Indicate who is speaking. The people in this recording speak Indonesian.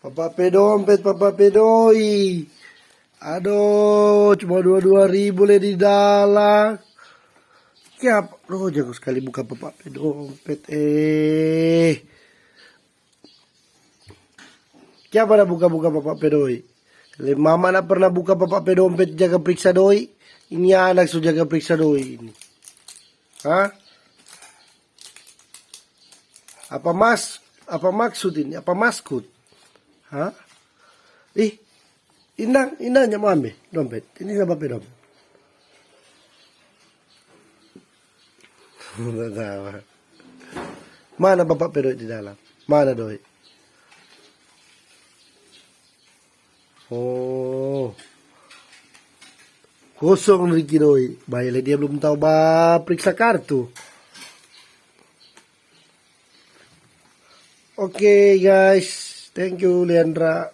Speaker 1: Papa Pedompet, Papa Pedoi. Aduh, cuma 22.000 le di dalam. Siap, loh jago sekali buka Papa Pedompet. Siapa dah buka-buka Papa Pedoi? Le mama nak pernah buka Papa Pedompet jaga periksa doi. Ini anak sudah jaga periksa doi ini. Hah? Apa maksud ini? Apa maskut? Hah? Indahnya mau ambil dompet. Ini sama dompet. Mana Bapak Pedoi di dalam? Mana doi? Oh. Kosong Ricky doi. Baiklah dia belum tahu periksa kartu. Oke guys. Thank you Leandra.